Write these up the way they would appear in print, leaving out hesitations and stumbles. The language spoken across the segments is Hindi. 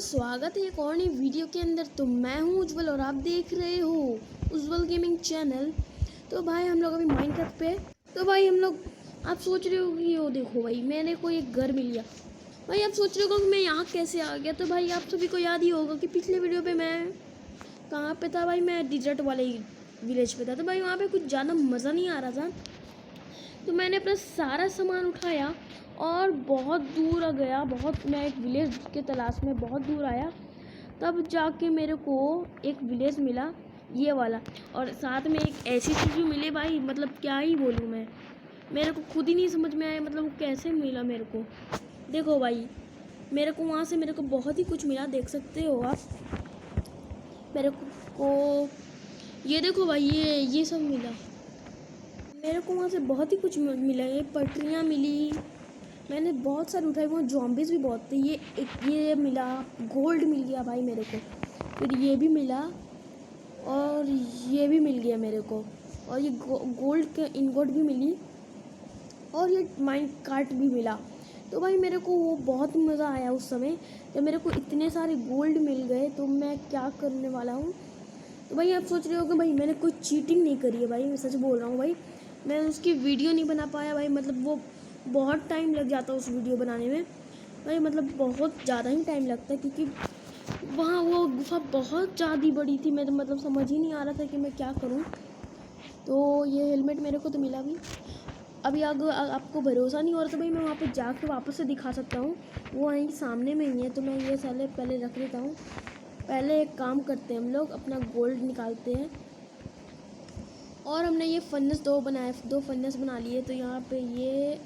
स्वागत है एक और नई वीडियो के अंदर। तो मैं हूं उज्जवल और आप देख रहे हो उज्जवल गेमिंग चैनल। तो भाई हम लोग अभी माइनक्राफ्ट पे। तो भाई हम लोग, आप सोच रहे हो कि वो देखो भाई मैंने कोई एक घर मिल गया। भाई आप सोच रहे हो कि मैं यहाँ कैसे आ गया। तो भाई आप सभी को याद ही होगा कि पिछले वीडियो पे मैं कहाँ पे था भाई, मैं डिजर्ट वाले विलेज पे था। तो भाई वहाँ पे कुछ ज़्यादा मज़ा नहीं आ रहा था, तो मैंने अपना सारा सामान उठाया और बहुत दूर आ गया। मैं एक विलेज के तलाश में बहुत दूर आया, तब जाके मेरे को एक विलेज मिला, ये वाला। और साथ में एक ऐसी चीज़ भी मिली भाई, मतलब क्या ही बोलूँ मैं, मेरे को खुद ही नहीं समझ में आया मतलब वो कैसे मिला मेरे को। देखो भाई, मेरे को वहाँ से मेरे को बहुत ही कुछ मिला, देख सकते हो आप। मेरे को ये देखो भाई, ये सब मिला मेरे को वहाँ से। बहुत ही कुछ मिला, ये पटरियाँ मिली, मैंने बहुत सारे उठाए। वहाँ जॉम्बीज़ भी बहुत थे। ये मिला, गोल्ड मिल गया भाई मेरे को। फिर ये भी मिला और ये भी मिल गया मेरे को। और ये गोल्ड के इनगोट भी मिली और ये माइन कार्ट भी मिला। तो भाई मेरे को वो बहुत मज़ा आया उस समय जब मेरे को इतने सारे गोल्ड मिल गए। तो मैं क्या करने वाला हूँ। तो भाई आप सोच रहे हो कि भाई मैंने कोई चीटिंग नहीं करी है। भाई मैं सच बोल रहा हूँ भाई, मैं उसकी वीडियो नहीं बना पाया भाई, मतलब वो बहुत टाइम लग जाता उस वीडियो बनाने में भाई, मतलब बहुत ज़्यादा ही टाइम लगता है, क्योंकि वहाँ वो गुफा बहुत ज़्यादा बड़ी थी। मैं तो मतलब समझ ही नहीं आ रहा था कि मैं क्या करूँ। तो ये हेलमेट मेरे को तो मिला भी। अभी अगर आपको भरोसा नहीं हो रहा तो भाई मैं वहाँ पे जाके वापस से दिखा सकता हूँ, वो वहीं सामने में ही है। तो मैं ये साले पहले रख लेता हूँ। पहले एक काम करते हैं, हम लोग अपना गोल्ड निकालते हैं। और हमने ये फन्नस दो फन्नस बना लिए। तो यहाँ पे ये,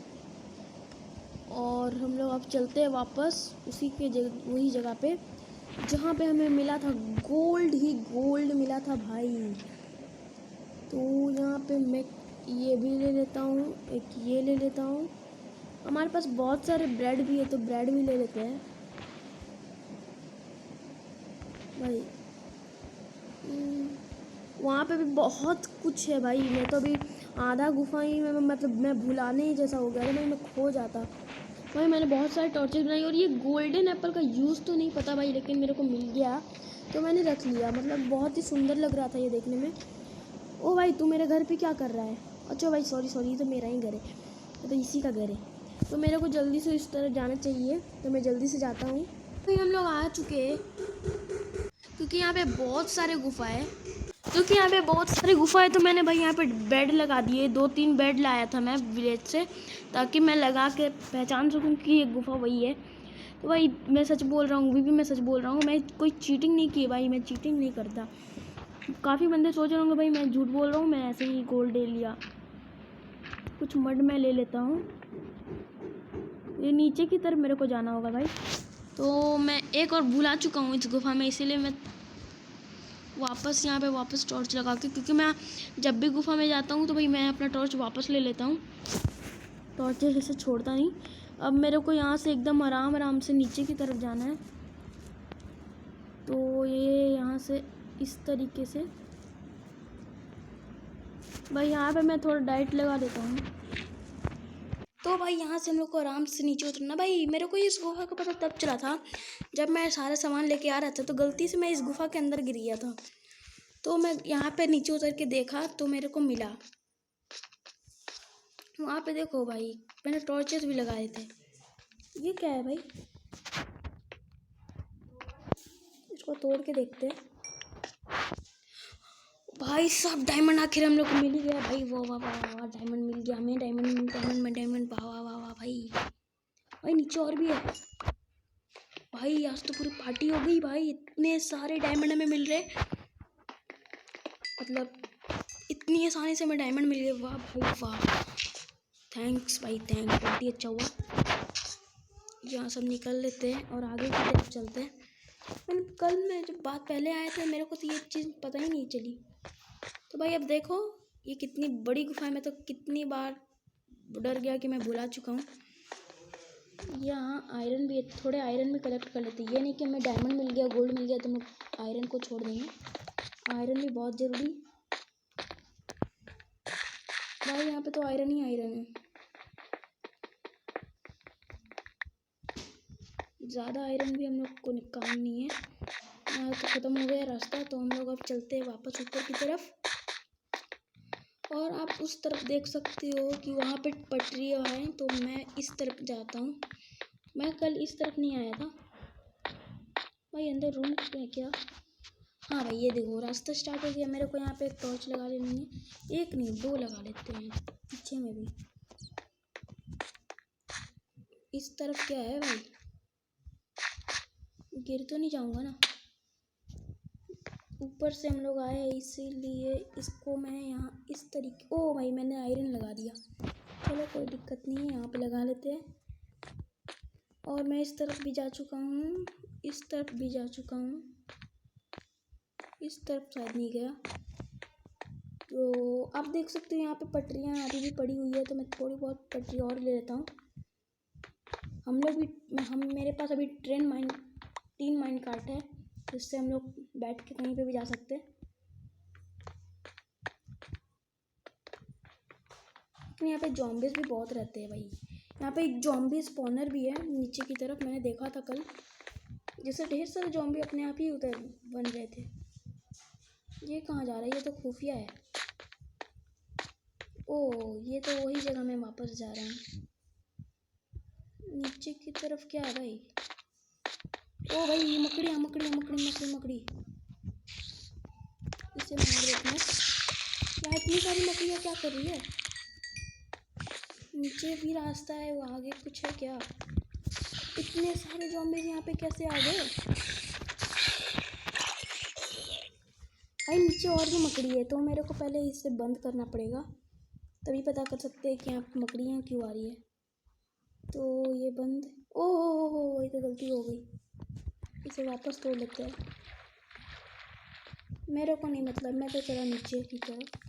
और हम लोग अब चलते हैं वापस उसी के वही जगह पे जहाँ पे हमें मिला था गोल्ड ही गोल्ड मिला था भाई। तो यहाँ पे मैं ये भी ले लेता हूँ, एक ये ले लेता हूँ। हमारे पास बहुत सारे ब्रेड भी है, तो ब्रेड भी ले लेते हैं भाई। वहाँ पे भी बहुत कुछ है भाई। मैं तो अभी आधा गुफा ही में, मतलब मैं भुलाने ही जैसा हो गया था भाई, मैं खो जाता भाई। मैंने बहुत सारे टॉर्चेस बनाई और ये गोल्डन एप्पल का यूज़ तो नहीं पता भाई, लेकिन मेरे को मिल गया तो मैंने रख लिया। मतलब बहुत ही सुंदर लग रहा था ये देखने में। ओ भाई तू मेरे घर पे क्या कर रहा है। अच्छा भाई सॉरी ये तो मेरा ही घर है, तो इसी का घर है। तो मेरे को जल्दी से इस तरफ जाना चाहिए, तो मैं जल्दी से जाता हूँ। भाई हम लोग आ चुके हैं, क्योंकि यहाँ पे बहुत सारे गुफा है। तो मैंने भाई यहाँ पे बेड लगा दिए, 2-3 बेड लाया था मैं विलेज से, ताकि मैं लगा के पहचान सकूँ कि ये गुफा वही है। तो भाई मैं सच बोल रहा हूँ, अभी भी मैं सच बोल रहा हूँ, मैं कोई चीटिंग नहीं की भाई, मैं चीटिंग नहीं करता। काफ़ी बंदे सोच रहे होंगे भाई मैं झूठ बोल रहा हूँ, मैं ऐसे ही गोल्ड ले लिया। कुछ मड मैं ले लेता हूँ। ये नीचे की तरफ मेरे को जाना होगा भाई। तो मैं एक और भुला चुका हूँ इस गुफा में, इसीलिए मैं वापस यहाँ पे वापस टॉर्च लगा के, क्योंकि मैं जब भी गुफा में जाता हूँ तो भाई मैं अपना टॉर्च वापस ले लेता हूँ। टॉर्च जैसे छोड़ता नहीं। अब मेरे को यहाँ से एकदम आराम आराम से नीचे की तरफ जाना है। तो ये यहाँ से इस तरीके से भाई, यहाँ पे मैं थोड़ा डाइट लगा देता हूँ। तो भाई यहाँ से हम लोग को आराम से नीचे उतरना। भाई मेरे को इस गुफा का पता तब चला था जब मैं सारा सामान लेके आ रहा था, तो गलती से मैं इस गुफा के अंदर गिर गया था। तो मैं यहाँ पे नीचे उतर के देखा तो मेरे को मिला। वहाँ पे देखो भाई, मैंने टॉर्चेस भी लगाए थे। ये क्या है भाई, इसको तोड़ के देखते हैं। भाई सब डायमंड आखिर हम लोग को मिल ही गया भाई। वाह वाह वाह वाह, डायमंड मिल गया हमें। डायमंड वाह वाह वाह वाह भाई। भाई नीचे और भी है भाई, आज तो पूरी पार्टी हो गई भाई, इतने सारे डायमंड हमें मिल रहे, मतलब इतनी आसानी से हमें डायमंड मिल गए। वाह भाई वाह, थैंक्स भाई थैंक्स, बहुत ही अच्छा हुआ। यहाँ सब निकल लेते हैं और आगे की तरफ चलते हैं। मैंने कल मैं जब बात पहले आया था, मेरे को तो ये चीज़ पता ही नहीं चली। तो भाई अब देखो ये कितनी बड़ी गुफा है, मैं तो कितनी बार डर गया कि मैं भुला चुका हूँ। यहाँ आयरन भी है, थोड़े आयरन भी कलेक्ट कर लेते हैं। ये नहीं कि हमें डायमंड मिल गया गोल्ड मिल गया तो हम आयरन को छोड़ देंगे, आयरन भी बहुत ज़रूरी भाई। यहाँ पे तो आयरन ही आयरन है। ज़्यादा आयरन भी हम लोग को काम नहीं है। यहाँ तो ख़त्म हो गया रास्ता, तो हम लोग अब चलते हैं वापस ऊपर की तरफ। और आप उस तरफ देख सकते हो कि वहाँ पे पटरियाँ हैं, तो मैं इस तरफ जाता हूँ। मैं कल इस तरफ नहीं आया था भाई। अंदर रूम है क्या? हाँ भाई, ये देखो रास्ता स्टार्ट हो गया। मेरे को यहाँ पे एक टॉर्च लगा लेनी है, एक नहीं 2 लगा लेते हैं पीछे में भी। इस तरफ क्या है भाई? गिर तो नहीं जाऊँगा ना? ऊपर से हम लोग आए हैं, इसीलिए इसको मैं यहाँ इस तरीके। ओ भाई, मैंने आयरन लगा दिया। चलो कोई दिक्कत नहीं है, यहाँ पे लगा लेते हैं। और मैं इस तरफ भी जा चुका हूँ, इस तरफ भी जा चुका हूँ, इस तरफ शायद नहीं गया। तो आप देख सकते हो यहाँ पे पटरियाँ अभी भी पड़ी हुई है, तो मैं थोड़ी बहुत पटरी और ले लेता हूँ। मेरे पास अभी 3 माइन कार्ट है, जिससे हम लोग बैठ के कहीं पे भी जा सकते हैं। लेकिन यहाँ पे जॉम्बीज भी बहुत रहते हैं भाई। यहाँ पे एक जॉम्बी स्पॉनर भी है नीचे की तरफ, मैंने देखा था कल, जैसे ढेर सारे जॉम्बी अपने आप ही उधर बन रहे थे। ये कहाँ जा रहा है? ये तो खुफिया है। ओह, ये तो वही जगह में वापस जा रहा हूँ। नीचे की तरफ क्या है भाई? ओ भाई, ये मकड़ी मकड़ी इसे मार देते हैं। क्या इतनी सारी मकड़ियाँ क्या कर रही है? नीचे भी रास्ता है, वो आगे कुछ है क्या? इतने सारे ज़ॉम्बीज़ यहाँ पे कैसे आ गए भाई? नीचे और भी मकड़ी है, तो मेरे को पहले इसे बंद करना पड़ेगा, तभी पता कर सकते हैं कि यहाँ पे मकड़ियाँ क्यों आ रही है। तो ये बंद। ओह, ये तो गलती हो गई। इसे वापस तोड़ लेते हैं। मेरे को नहीं मतलब, मैं तो चला नीचे की तरफ।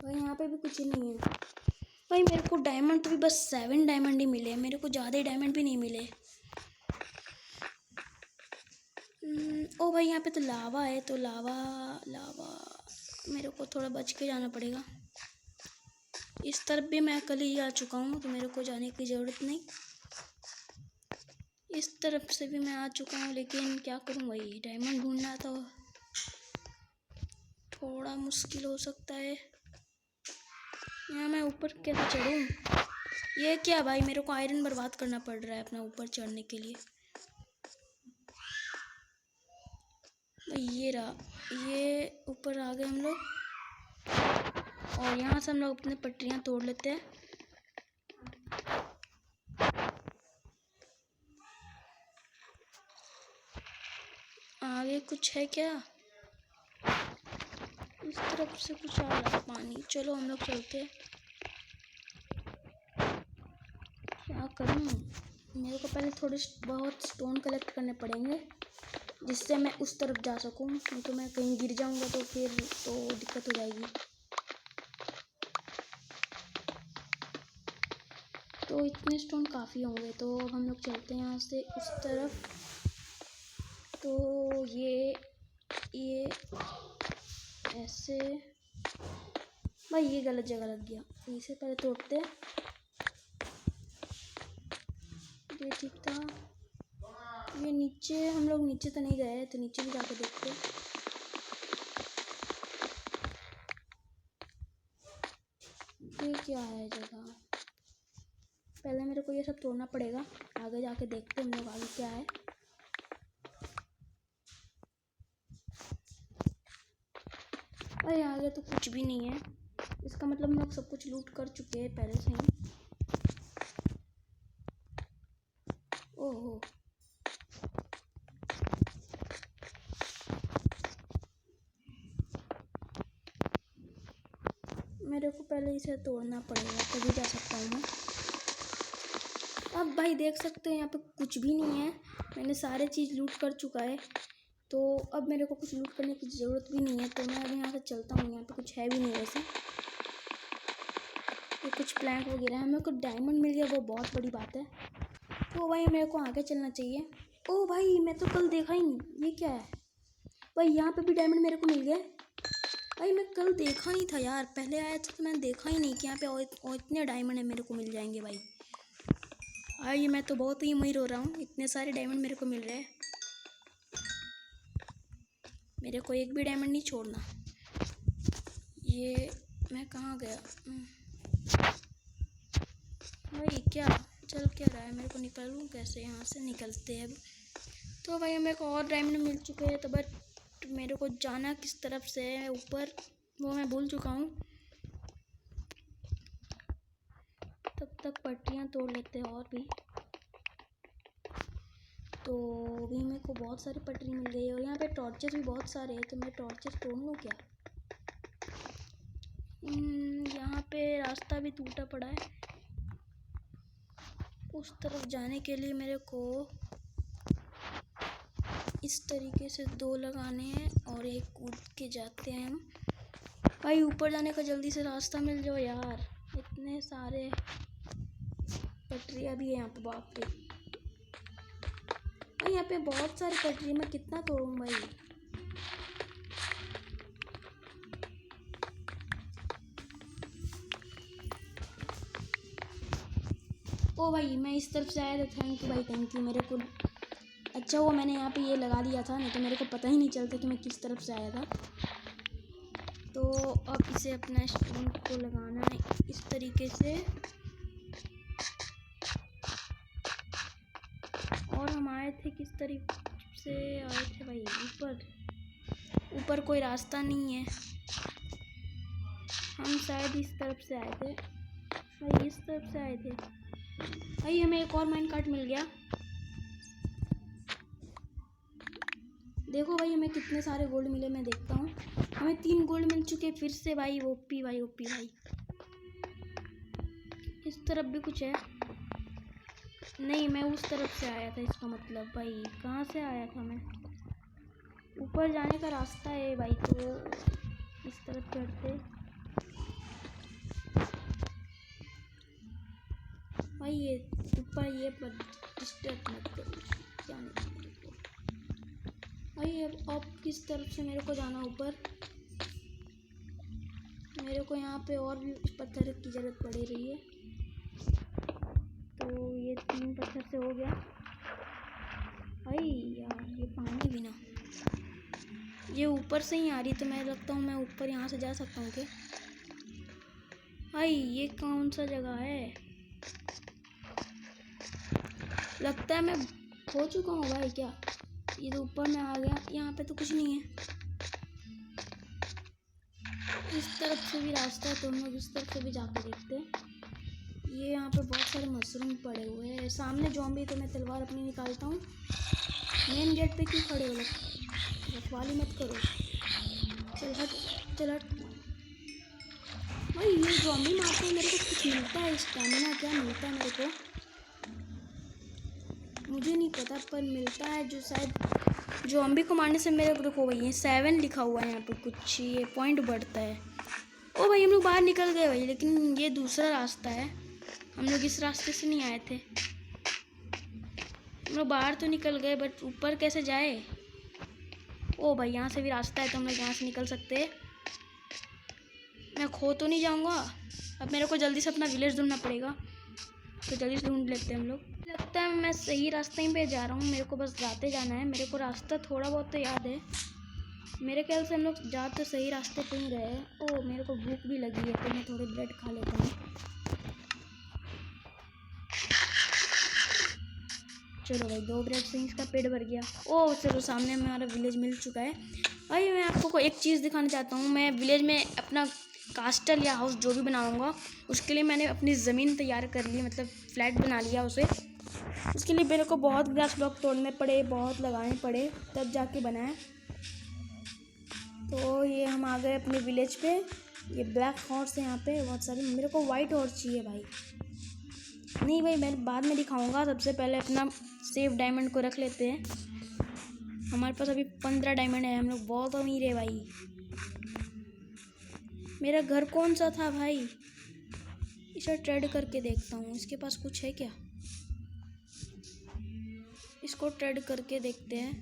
भाई यहाँ पे भी कुछ ही नहीं है भाई। मेरे को डायमंड तो भी बस 7 डायमंड ही मिले, मेरे को ज़्यादा डायमंड भी नहीं मिले। ओ भाई, यहाँ पे तो लावा है, तो लावा मेरे को थोड़ा बच के जाना पड़ेगा। इस तरफ भी मैं कल ही आ चुका हूँ, तो मेरे को जाने की ज़रूरत नहीं। इस तरफ से भी मैं आ चुका हूँ, लेकिन क्या करूँ भाई, डायमंड ढूंढना तो थोड़ा मुश्किल हो सकता है। यहाँ मैं ऊपर कैसे चढ़ूँ? ये क्या भाई, मेरे को आयरन बर्बाद करना पड़ रहा है अपना ऊपर चढ़ने के लिए। ये रहा, ये ऊपर आ गए हम लोग, और यहाँ से हम लोग अपने पटरियाँ तोड़ लेते हैं। आगे कुछ है क्या? इस तरफ से कुछ आ रहा है पानी। चलो हम लोग चलते हैं। क्या करूँ? मेरे को पहले थोड़े बहुत स्टोन कलेक्ट करने पड़ेंगे, जिससे मैं उस तरफ जा सकूँ। नहीं तो मैं कहीं गिर जाऊँगा तो फिर तो दिक्कत हो जाएगी। तो इतने स्टोन काफ़ी होंगे, तो हम लोग चलते हैं यहाँ से उस तरफ। तो ये ऐसे भाई, ये गलत जगह लग गया। इसे पहले तोड़ते हैं। ये ठीक था। ये नीचे, हम लोग नीचे तो नहीं गए, तो नीचे भी जाकर देखते हैं। ये क्या है जगह? पहले मेरे को ये सब तोड़ना पड़ेगा, आगे जाके देखते हैं हम लोग आगे क्या है। अरे आगे तो कुछ भी नहीं है, इसका मतलब हम लोग सब कुछ लूट कर चुके हैं पहले से ही। ओहो, मेरे को पहले इसे तोड़ना पड़ेगा, तभी जा सकता हूँ मैं। अब भाई देख सकते हैं यहाँ पे कुछ भी नहीं है, मैंने सारे चीज़ लूट कर चुका है। तो अब मेरे को कुछ लूट करने की ज़रूरत भी नहीं है, तो मैं अब यहाँ से चलता हूँ। यहाँ पे कुछ है भी नहीं वैसे। ये कुछ प्लांट वगैरह है। मेरे को डायमंड मिल गया, वो बहुत बड़ी बात है। तो भाई मेरे को आगे चलना चाहिए। ओ भाई, मैं तो कल देखा ही नहीं। ये क्या है भाई? यहाँ पे भी डायमंड मेरे को मिल गया भाई मैं कल देखा नहीं था यार, पहले आया था तो मैंने देखा ही नहीं कि यहाँ पे और इतने डायमंड है मेरे को मिल जाएंगे भाई। ये मैं तो बहुत ही अमीर हो रहा हूँ, इतने सारे डायमंड मेरे को मिल रहे हैं। मेरे को एक भी डायमंड नहीं छोड़ना। ये मैं कहाँ गया भाई, क्या चल क्या रहा है, मेरे को निकलूँ कैसे यहाँ से? निकलते हैं अब। तो भाई मेरे को और डायमंड मिल चुके हैं, तो बट मेरे को जाना किस तरफ से है ऊपर वो मैं भूल चुका हूँ। तब तक पटरियाँ तोड़ लेते हैं और भी। तो अभी मेरे को बहुत सारी पटरी मिल गई है और यहाँ पे टॉर्चेस भी बहुत सारे हैं, तो मैं टॉर्चेस तोड़ लूँ क्या? यहाँ पे रास्ता भी टूटा पड़ा है, उस तरफ जाने के लिए मेरे को इस तरीके से 2 लगाने हैं और एक कूद के जाते हैं हम। भाई ऊपर जाने का जल्दी से रास्ता मिल जाओ यार, इतने सारे पटरियाँ भी है यहाँ पे, बाप रे भाई यहाँ पे बहुत सारी पटरी, मैं कितना तोड़ूँ भाई? ओ भाई मैं इस तरफ से आया था, थैंक यू भाई, थैंक यू। मेरे को अच्छा वो मैंने यहाँ पे ये लगा दिया था, नहीं तो मेरे को पता ही नहीं चलता कि मैं किस तरफ से आया था। तो अब इसे अपना स्टोन को लगाना है इस तरीके से, और हम आए थे किस तरीके से आए थे भाई? ऊपर कोई रास्ता नहीं है, हम शायद इस तरफ से आए थे भाई, इस तरफ से आए थे भाई। हमें एक और माइन कार्ट मिल गया, देखो भाई हमें कितने सारे गोल्ड मिले, मैं देखता हूँ। हमें 3 गोल्ड मिल चुके फिर से भाई, ओपी भाई, ओपी भाई। इस तरफ भी कुछ है, नहीं मैं उस तरफ से आया था, इसका मतलब भाई कहाँ से आया था मैं? ऊपर जाने का रास्ता है भाई, तो इस तरफ चढ़ते भाई। ये ऊपर ये पर डिस्टर्ब मत करो, क्या नहीं भाई। अब किस तरफ से मेरे को जाना ऊपर? मेरे को यहाँ पे और भी पत्थर की ज़रूरत पड़ रही है, तो ये 3 पत्थर से हो गया भाई। यार ये पानी भी ना, ये ऊपर से ही आ रही, तो मैं लगता हूँ मैं ऊपर यहाँ से जा सकता हूँ क्या भाई? ये कौन सा जगह है? लगता है मैं हो चुका हूँ भाई। क्या ये तो ऊपर में आ गया, यहाँ पे तो कुछ नहीं है। इस तरफ से भी रास्ता है, तो हम लोग इस तरफ से भी जाकर देखते हैं। ये यहाँ पे बहुत सारे मशरूम पड़े हुए हैं, सामने ज़ॉम्बी, तो मैं तलवार अपनी निकालता हूँ। मेन गेट पे क्यों खड़े हो लोग? रखवाली मत करो, चल हट, चल हट भाई। ये ज़ॉम्बी मारते हैं, मेरे को कुछ मिलता है, स्टैमिना क्या मिलता है मेरे को मुझे नहीं पता, पर मिलता है जो शायद ज़ॉम्बी को मारने से मेरे को। देखो भाई ये 7 लिखा हुआ है यहाँ पे, कुछ ये पॉइंट बढ़ता है। ओ भाई हम लोग बाहर निकल गए भाई, लेकिन ये दूसरा रास्ता है, हम लोग इस रास्ते से नहीं आए थे। हम लोग बाहर तो निकल गए, बट ऊपर कैसे जाए? ओ भाई यहाँ से भी रास्ता है, तो हम लोग यहाँ से निकल सकते हैं। मैं खो तो नहीं जाऊँगा? अब मेरे को जल्दी से अपना विलेज ढूंढना पड़ेगा, तो जल्दी से ढूंढ लेते हैं हम लोग। लगता है मैं सही रास्ते पे जा रहा हूँ, मेरे को बस जाते जाना है। मेरे को रास्ता थोड़ा बहुत तो याद है, मेरे ख्याल से हम लोग जा तो सही रास्ते पे ही रहे हैं। ओ मेरे को भूख भी लगी है, तो मैं थोड़े ब्रेड खा लेता हूँ। चलो भाई 2 ब्रेड से इसका पेट भर गया। ओ चलो सामने हमारा विलेज मिल चुका है भाई। मैं आपको एक चीज़ दिखाना चाहता हूँ, मैं विलेज में अपना कास्टल या हाउस जो भी बनाऊँगा, उसके लिए मैंने अपनी ज़मीन तैयार कर ली, मतलब फ्लैट बना लिया उसे। उसके लिए मेरे को बहुत ग्रास ब्लॉक तोड़ने पड़े, बहुत लगाने पड़े, तब जाके बनाए। तो ये हम आ गए अपने विलेज पे। ये ब्लैक हॉर्स है यहाँ पे बहुत सारे, मेरे को वाइट हॉर्स चाहिए भाई। नहीं भाई मैं बाद में दिखाऊंगा, सबसे पहले अपना सेफ डायमंड को रख लेते हैं। हमारे पास अभी 15 डायमंड है, हम लोग बहुत अमीर है भाई। मेरा घर कौन सा था भाई? इसे ट्रेड करके देखता हूँ, इसके पास कुछ है क्या? इसको ट्रेड करके देखते हैं।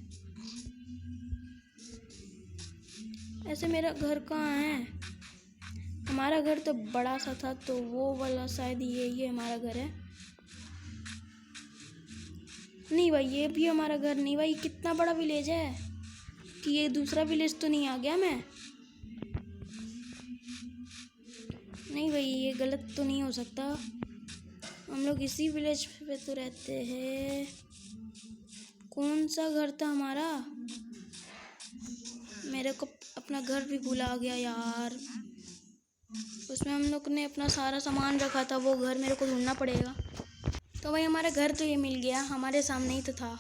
ऐसे मेरा घर कहाँ है? हमारा घर तो बड़ा सा था, तो वो वाला शायद ये हमारा घर है। नहीं भाई, ये भी हमारा घर नहीं भाई। कितना बड़ा विलेज है कि ये दूसरा विलेज तो नहीं आ गया मैं? नहीं भाई, ये गलत तो नहीं हो सकता। हम लोग इसी विलेज पे तो रहते हैं। कौन सा घर था हमारा? मेरे को अपना घर भी भुला गया यार। उसमें हम लोग ने अपना सारा सामान रखा था, वो घर मेरे को ढूंढना पड़ेगा। तो भाई हमारा घर तो ये मिल गया, हमारे सामने ही तो था।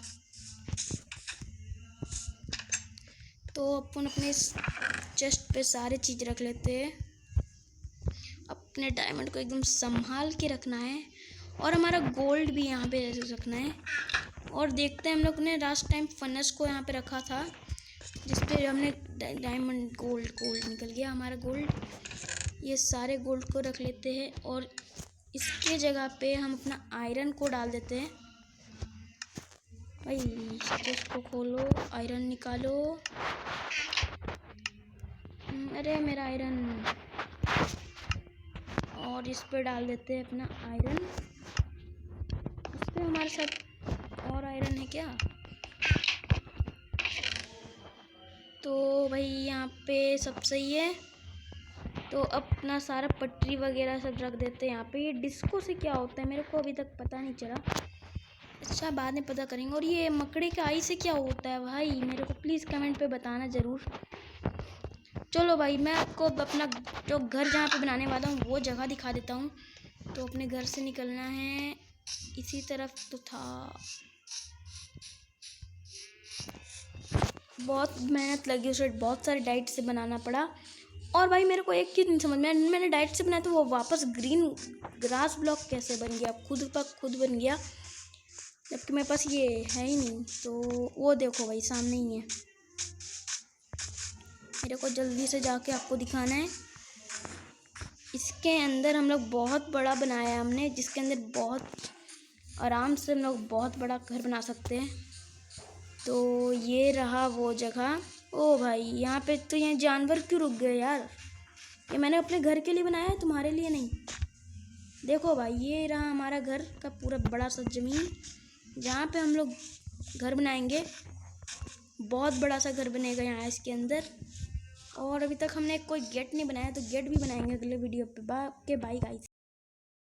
तो अपन अपने चेस्ट पे सारे चीज़ रख लेते हैं। अपने डायमंड को एकदम संभाल के रखना है, और हमारा गोल्ड भी यहाँ पे रखना है। और देखते हैं, हम लोग ने लास्ट टाइम फनस को यहाँ पे रखा था, जिस पे हमने डायमंड गोल्ड निकल गया हमारा गोल्ड। ये सारे गोल्ड को रख लेते हैं, और इसके जगह पे हम अपना आयरन को डाल देते हैं। भाई इसको खोलो, आयरन निकालो। अरे मेरा आयरन। और इस पे डाल देते हैं अपना आयरन। इस पे हमारे साथ और आयरन है क्या? तो भाई यहाँ पे सब सही है। तो अपना सारा पटरी वगैरह सब रख देते हैं यहाँ पे। ये डिस्को से क्या होता है मेरे को अभी तक पता नहीं चला। अच्छा, बाद में पता करेंगे। और ये मकड़े के आई से क्या होता है भाई, मेरे को प्लीज़ कमेंट पे बताना ज़रूर। चलो भाई, मैं आपको अपना जो घर जहाँ पे बनाने वाला हूँ वो जगह दिखा देता हूँ। तो अपने घर से निकलना है, इसी तरफ तो था। बहुत मेहनत लगी उसे, बहुत सारे डाइट से बनाना पड़ा। और भाई मेरे को एक चीज़ नहीं समझ में, मैंने डाइट से बनाया तो वो वापस ग्रीन ग्रास ब्लॉक कैसे बन गया? खुद बन गया, जबकि मेरे पास ये है ही नहीं। तो वो देखो भाई, सामने ही है। मेरे को जल्दी से जाके आपको दिखाना है। इसके अंदर हम लोग बहुत बड़ा बनाया है हमने, जिसके अंदर बहुत आराम से हम लोग बहुत बड़ा घर बना सकते हैं। तो ये रहा वो जगह। ओ भाई, यहाँ पे तो ये जानवर क्यों रुक गए यार? ये मैंने अपने घर के लिए बनाया है, तुम्हारे लिए नहीं। देखो भाई, ये रहा हमारा घर का पूरा बड़ा सा ज़मीन, जहाँ पे हम लोग घर बनाएंगे। बहुत बड़ा सा घर बनेगा यहाँ इसके अंदर। और अभी तक हमने कोई गेट नहीं बनाया, तो गेट भी बनाएंगे अगले वीडियो पे। Bye guys.